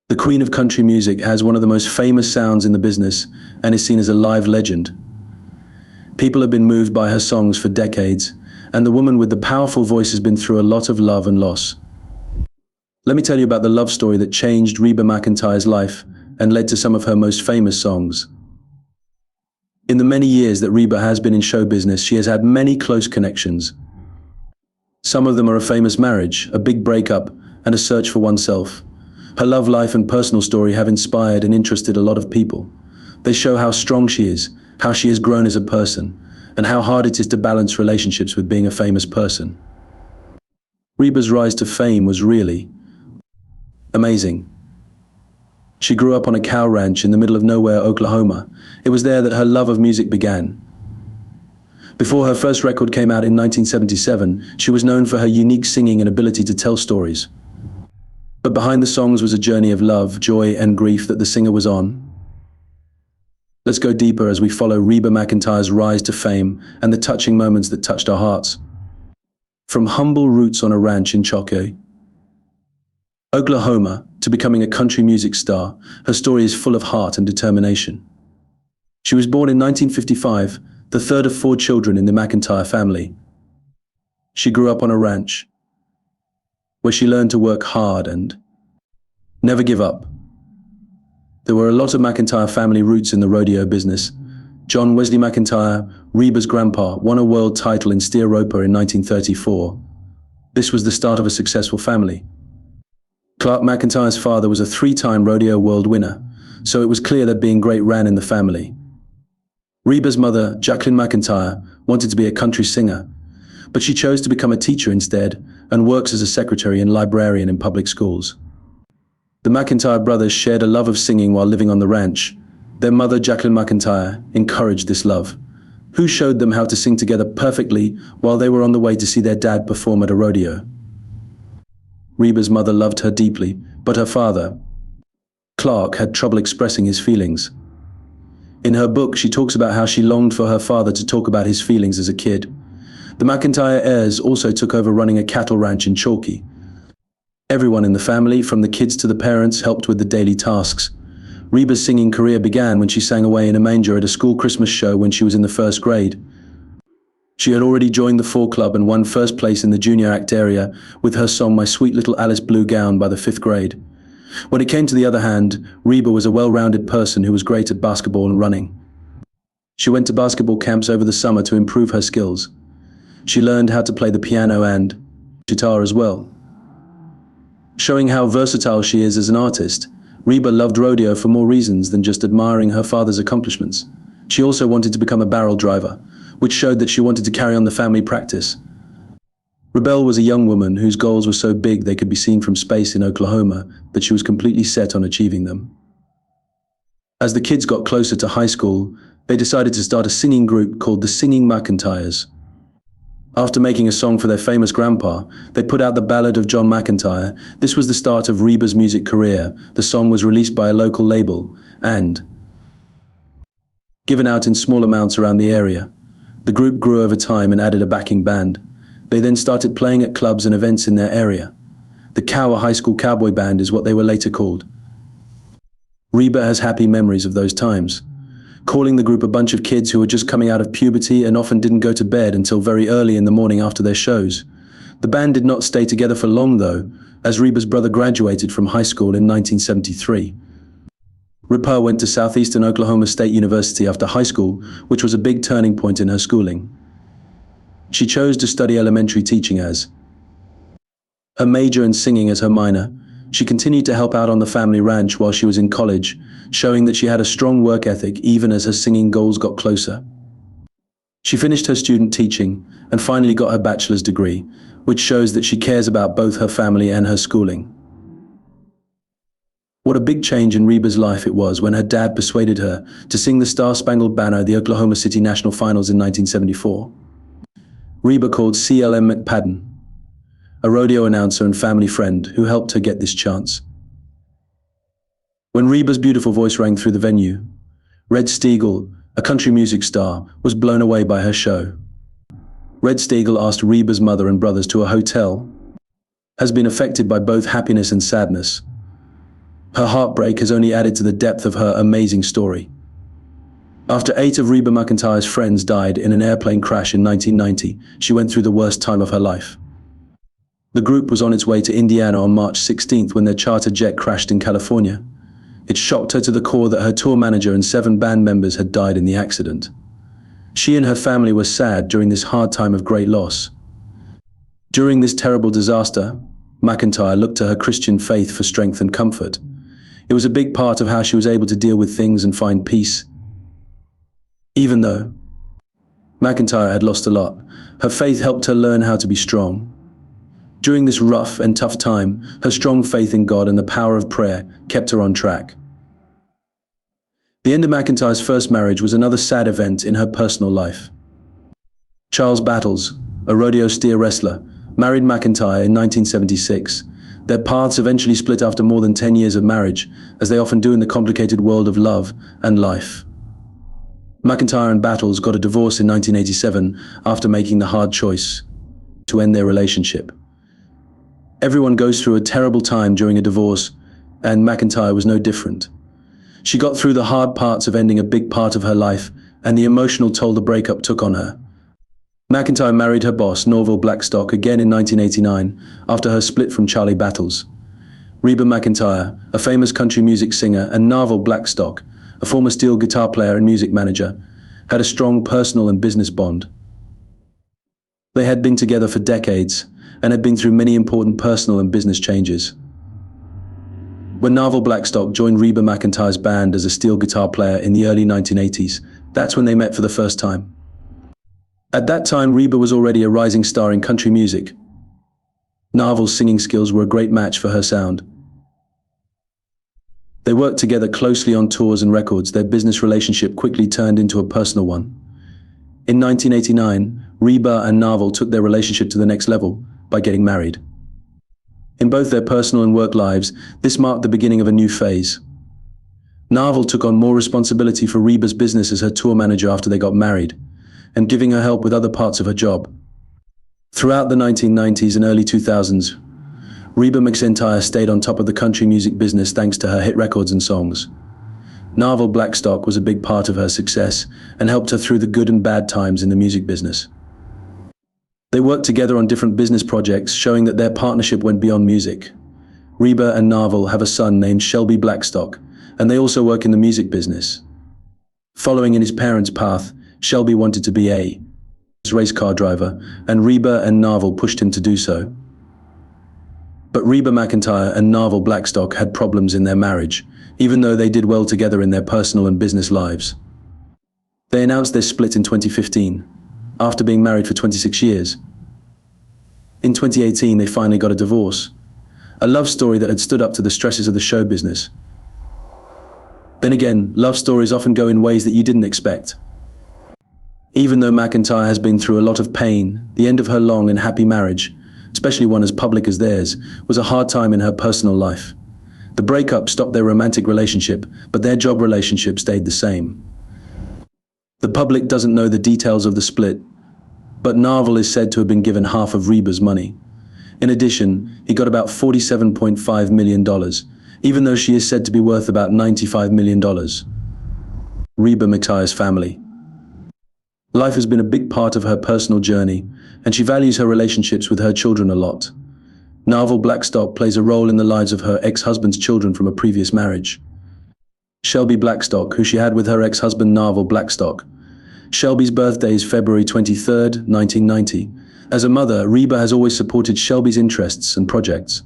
The Queen of Country Music has one of the most famous sounds in the business and is seen as a live legend. People have been moved by her songs for decades, and the woman with the powerful voice has been through a lot of love and loss. Let me tell you about the love story that changed Reba McEntire's life and led to some of her most famous songs. In the many years that Reba has been in show business, she has had many close connections. Some of them are a famous marriage, a big breakup, and a search for oneself. Her love life and personal story have inspired and interested a lot of people. They show how strong she is, how she has grown as a person, and how hard it is to balance relationships with being a famous person. Reba's rise to fame was really amazing. She grew up on a cow ranch in the middle of nowhere, Oklahoma. It was there that her love of music began. Before her first record came out in 1977, she was known for her unique singing and ability to tell stories. But behind the songs was a journey of love, joy, and grief that the singer was on. Let's go deeper as we follow Reba McEntire's rise to fame and the touching moments that touched our hearts. From humble roots on a ranch in Choctaw, Oklahoma, to becoming a country music star, her story is full of heart and determination. She was born in 1955, the third of 4 children in the McEntire family. She grew up on a ranch, where she learned to work hard and never give up. There were a lot of McEntire family roots in the rodeo business. John Wesley McEntire, Reba's grandpa, won a world title in steer roper in 1934. This was the start of a successful family. Clark McEntire's father was a 3-time rodeo world winner, so it was clear that being great ran in the family. Reba's mother, Jacqueline McEntire, wanted to be a country singer, but she chose to become a teacher instead and works as a secretary and librarian in public schools. The McEntire brothers shared a love of singing while living on the ranch. Their mother, Jacqueline McEntire, encouraged this love, who showed them how to sing together perfectly while they were on the way to see their dad perform at a rodeo. Reba's mother loved her deeply, but her father, Clark, had trouble expressing his feelings. In her book, she talks about how she longed for her father to talk about his feelings as a kid. The McEntire heirs also took over running a cattle ranch in Chalky. Everyone in the family, from the kids to the parents, helped with the daily tasks. Reba's singing career began when she sang away in a manger at a school Christmas show when she was in the 1st grade. She had already joined the 4 Club and won 1st place in the junior act area with her song My Sweet Little Alice Blue Gown by the 5th grade. When it came to the other hand, Reba was a well-rounded person who was great at basketball and running. She went to basketball camps over the summer to improve her skills. She learned how to play the piano and guitar as well. Showing how versatile she is as an artist, Reba loved rodeo for more reasons than just admiring her father's accomplishments. She also wanted to become a barrel driver, which showed that she wanted to carry on the family practice. Rebel was a young woman whose goals were so big they could be seen from space in Oklahoma that she was completely set on achieving them. As the kids got closer to high school, they decided to start a singing group called the Singing McEntires. After making a song for their famous grandpa, they put out the Ballad of John McEntire. This was the start of Reba's music career. The song was released by a local label and given out in small amounts around the area. The group grew over time and added a backing band. They then started playing at clubs and events in their area. The Cowa High School Cowboy Band is what they were later called. Reba has happy memories of those times, calling the group a bunch of kids who were just coming out of puberty and often didn't go to bed until very early in the morning after their shows. The band did not stay together for long though, as Reba's brother graduated from high school in 1973. Reba went to Southeastern Oklahoma State University after high school, which was a big turning point in her schooling. She chose to study elementary teaching as her major and singing as her minor. She continued to help out on the family ranch while she was in college, showing that she had a strong work ethic even as her singing goals got closer. She finished her student teaching and finally got her bachelor's degree, which shows that she cares about both her family and her schooling. What a big change in Reba's life it was when her dad persuaded her to sing the Star-Spangled Banner at the Oklahoma City National Finals in 1974. Reba called C.L.M. McPadden, a rodeo announcer and family friend, who helped her get this chance. When Reba's beautiful voice rang through the venue, Red Steagall, a country music star, was blown away by her show. Red Steagall asked Reba's mother and brothers to a hotel, has been affected by both happiness and sadness. Her heartbreak has only added to the depth of her amazing story. After 8 of Reba McEntire's friends died in an airplane crash in 1990, she went through the worst time of her life. The group was on its way to Indiana on March 16th when their charter jet crashed in California. It shocked her to the core that her tour manager and 7 band members had died in the accident. She and her family were sad during this hard time of great loss. During this terrible disaster, McEntire looked to her Christian faith for strength and comfort. It was a big part of how she was able to deal with things and find peace. Even though McEntire had lost a lot, her faith helped her learn how to be strong. During this rough and tough time, her strong faith in God and the power of prayer kept her on track. The end of McEntire's first marriage was another sad event in her personal life. Charles Battles, a rodeo steer wrestler, married McEntire in 1976. Their paths eventually split after more than 10 years of marriage, as they often do in the complicated world of love and life. McEntire and Battles got a divorce in 1987 after making the hard choice to end their relationship. Everyone goes through a terrible time during a divorce, and McEntire was no different. She got through the hard parts of ending a big part of her life and the emotional toll the breakup took on her. McEntire married her boss, Norval Blackstock, again in 1989 after her split from Charlie Battles. Reba McEntire, a famous country music singer, and Norval Blackstock, a former steel guitar player and music manager, had a strong personal and business bond. They had been together for decades and had been through many important personal and business changes. When Norval Blackstock joined Reba McEntire's band as a steel guitar player in the early 1980s, that's when they met for the first time. At that time, Reba was already a rising star in country music. Norval's singing skills were a great match for her sound. They worked together closely on tours and records. Their business relationship quickly turned into a personal one. In 1989, Reba and Norval took their relationship to the next level by getting married. In both their personal and work lives, this marked the beginning of a new phase. Norval took on more responsibility for Reba's business as her tour manager after they got married, and giving her help with other parts of her job. Throughout the 1990s and early 2000s, Reba McEntire stayed on top of the country music business thanks to her hit records and songs. Norval Blackstock was a big part of her success and helped her through the good and bad times in the music business. They worked together on different business projects, showing that their partnership went beyond music. Reba and Norval have a son named Shelby Blackstock, and they also work in the music business. Following in his parents' path, Shelby wanted to be a race car driver, and Reba and Norval pushed him to do so. But Reba McEntire and Norval Blackstock had problems in their marriage, even though they did well together in their personal and business lives. They announced their split in 2015, after being married for 26 years. In 2018, they finally got a divorce, a love story that had stood up to the stresses of the show business. Then again, love stories often go in ways that you didn't expect. Even though McEntire has been through a lot of pain, the end of her long and happy marriage, especially one as public as theirs, was a hard time in her personal life. The breakup stopped their romantic relationship, but their job relationship stayed the same. The public doesn't know the details of the split, but Norval is said to have been given half of Reba's money. In addition, he got about $47.5 million, even though she is said to be worth about $95 million. Reba McEntire's family. Life has been a big part of her personal journey, and she values her relationships with her children a lot. Norval Blackstock plays a role in the lives of her ex-husband's children from a previous marriage. Shelby Blackstock, who she had with her ex-husband Norval Blackstock. Shelby's birthday is February 23rd, 1990. As a mother, Reba has always supported Shelby's interests and projects.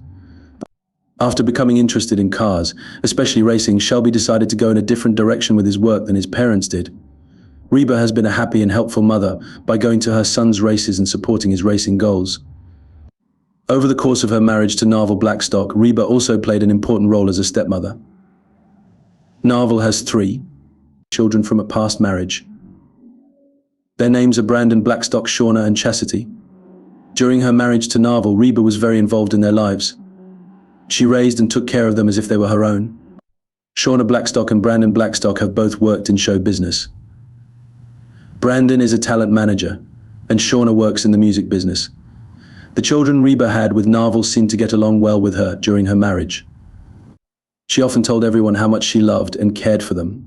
After becoming interested in cars, especially racing, Shelby decided to go in a different direction with his work than his parents did. Reba has been a happy and helpful mother by going to her son's races and supporting his racing goals. Over the course of her marriage to Norval Blackstock, Reba also played an important role as a stepmother. Norval has 3 children from a past marriage. Their names are Brandon Blackstock, Shauna, and Chastity. During her marriage to Norval, Reba was very involved in their lives. She raised and took care of them as if they were her own. Shauna Blackstock and Brandon Blackstock have both worked in show business. Brandon is a talent manager, and Shauna works in the music business. The children Reba had with Norval seemed to get along well with her during her marriage. She often told everyone how much she loved and cared for them.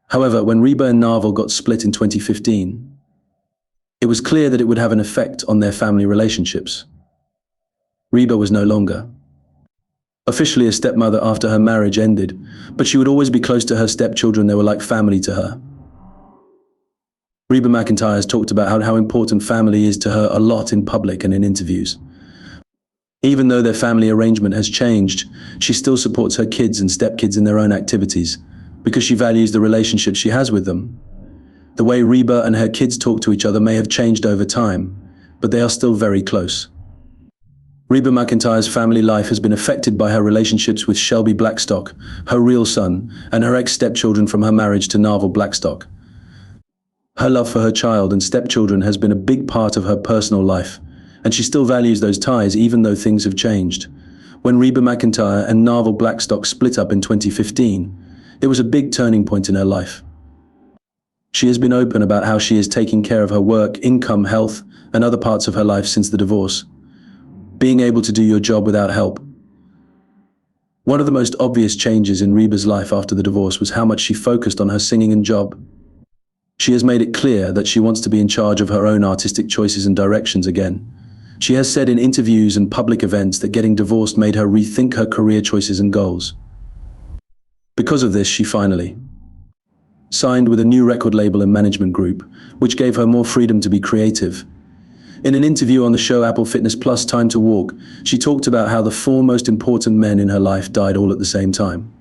However, when Reba and Narvel got split in 2015, it was clear that it would have an effect on their family relationships. Reba was no longer officially a stepmother after her marriage ended, but she would always be close to her stepchildren. They were like family to her. Reba McEntire has talked about how important family is to her a lot in public and in interviews. Even though their family arrangement has changed, she still supports her kids and stepkids in their own activities because she values the relationship she has with them. The way Reba and her kids talk to each other may have changed over time, but they are still very close. Reba McEntire's family life has been affected by her relationships with Shelby Blackstock, her real son, and her ex-stepchildren from her marriage to Narvel Blackstock. Her love for her child and stepchildren has been a big part of her personal life, and she still values those ties even though things have changed. When Reba McEntire and Narvel Blackstock split up in 2015, it was a big turning point in her life. She has been open about how she is taking care of her work, income, health, and other parts of her life since the divorce. Being able to do your job without help. One of the most obvious changes in Reba's life after the divorce was how much she focused on her singing and job. She has made it clear that she wants to be in charge of her own artistic choices and directions again. She has said in interviews and public events that getting divorced made her rethink her career choices and goals. Because of this, she finally signed with a new record label and management group, which gave her more freedom to be creative. In an interview on the show Apple Fitness Plus Time to Walk, she talked about how the 4 most important men in her life died all at the same time.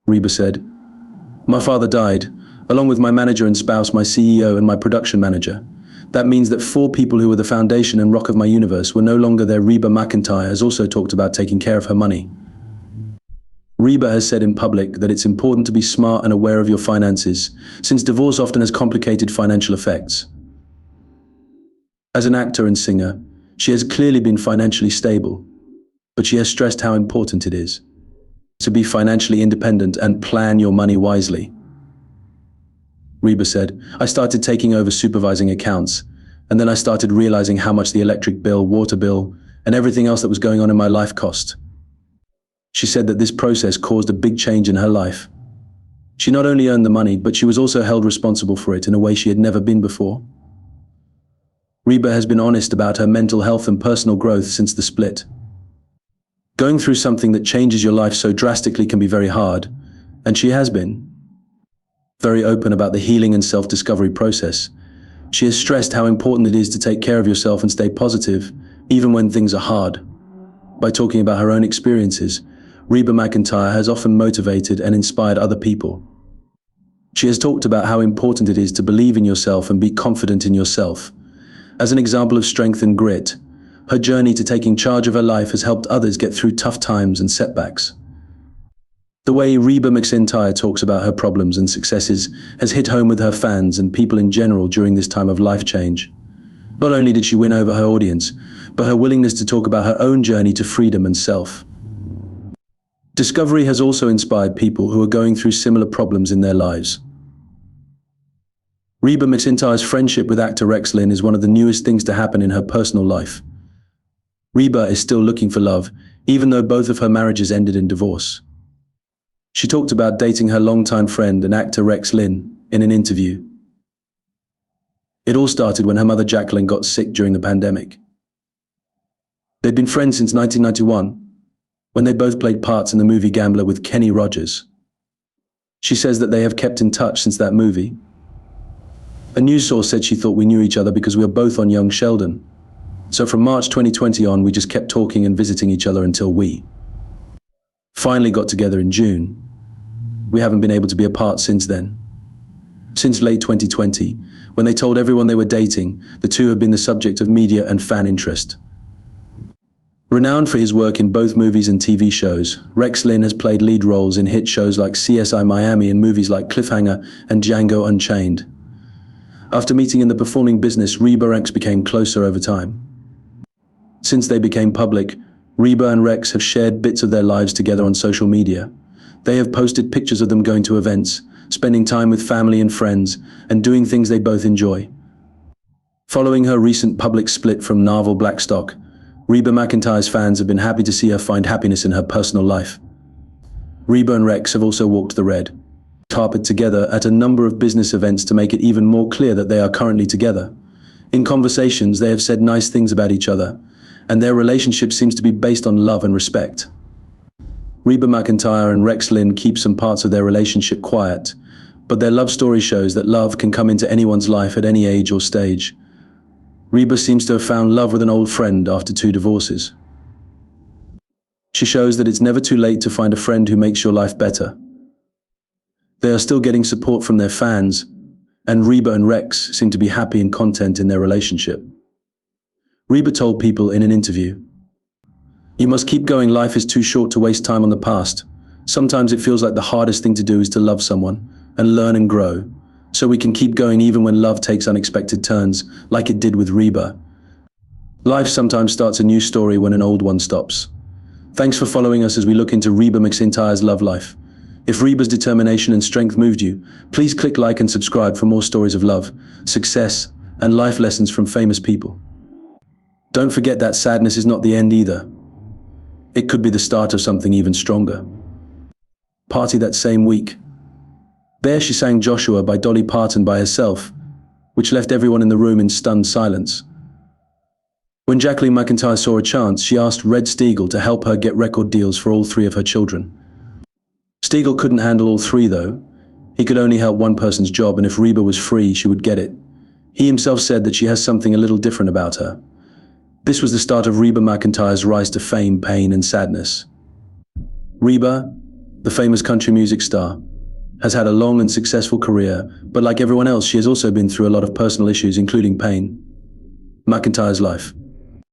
Reba said, "My father died, along with my manager and spouse, my CEO, and my production manager. That means that 4 people who were the foundation and rock of my universe were no longer there." Reba McEntire has also talked about taking care of her money. Reba has said in public that it's important to be smart and aware of your finances, since divorce often has complicated financial effects. As an actor and singer, she has clearly been financially stable, but she has stressed how important it is to be financially independent and plan your money wisely. Reba said, "I started taking over supervising accounts, and then I started realizing how much the electric bill, water bill, and everything else that was going on in my life cost." She said that this process caused a big change in her life. She not only earned the money, but she was also held responsible for it in a way she had never been before. Reba has been honest about her mental health and personal growth since the split. Going through something that changes your life so drastically can be very hard, and she has been very open about the healing and self-discovery process. She has stressed how important it is to take care of yourself and stay positive, even when things are hard. By talking about her own experiences, Reba McEntire has often motivated and inspired other people. She has talked about how important it is to believe in yourself and be confident in yourself. As an example of strength and grit, her journey to taking charge of her life has helped others get through tough times and setbacks. The way Reba McEntire talks about her problems and successes has hit home with her fans and people in general during this time of life change. Not only did she win over her audience, but her willingness to talk about her own journey to freedom and self-discovery has also inspired people who are going through similar problems in their lives. Reba McEntire's friendship with actor Rex Linn is one of the newest things to happen in her personal life. Reba is still looking for love, even though both of her marriages ended in divorce. She talked about dating her longtime friend and actor Rex Linn in an interview. It all started when her mother Jacqueline got sick during the pandemic. They'd been friends since 1991, when they both played parts in the movie Gambler with Kenny Rogers. She says that they have kept in touch since that movie. A news source said she thought we knew each other because we were both on Young Sheldon. So from March 2020 on, we just kept talking and visiting each other until we finally got together in June. We haven't been able to be apart since then. Since late 2020, when they told everyone they were dating, the two have been the subject of media and fan interest. Renowned for his work in both movies and TV shows, Rex Linn has played lead roles in hit shows like CSI Miami and movies like Cliffhanger and Django Unchained. After meeting in the performing business, Reba and Rex became closer over time. Since they became public, Reba and Rex have shared bits of their lives together on social media. They have posted pictures of them going to events, spending time with family and friends, and doing things they both enjoy. Following her recent public split from Narvel Blackstock, Reba McEntire's fans have been happy to see her find happiness in her personal life. Reba and Rex have also walked the red carpet together at a number of business events to make it even more clear that they are currently together. In conversations, they have said nice things about each other, and their relationship seems to be based on love and respect. Reba McEntire and Rex Lynn keep some parts of their relationship quiet, but their love story shows that love can come into anyone's life at any age or stage. Reba seems to have found love with an old friend after 2 divorces. She shows that it's never too late to find a friend who makes your life better. They are still getting support from their fans, and Reba and Rex seem to be happy and content in their relationship. Reba told People in an interview, "You must keep going. Life is too short to waste time on the past. Sometimes it feels like the hardest thing to do is to love someone and learn and grow, so we can keep going even when love takes unexpected turns, like it did with Reba. Life sometimes starts a new story when an old one stops." Thanks for following us as we look into Reba McEntire's love life. If Reba's determination and strength moved you, please click like and subscribe for more stories of love, success, and life lessons from famous people. Don't forget that sadness is not the end either. It could be the start of something even stronger. Party that same week. There she sang Joshua by Dolly Parton by herself, which left everyone in the room in stunned silence. When Jacqueline McIntyre saw a chance, she asked Red Steagall to help her get record deals for all 3 of her children. Steagall couldn't handle all 3 though. He could only help one person's job, and if Reba was free, she would get it. He himself said that she has something a little different about her. This was the start of Reba McEntire's rise to fame, pain, and sadness. Reba, the famous country music star, has had a long and successful career, but like everyone else, she has also been through a lot of personal issues, including pain. McEntire's life.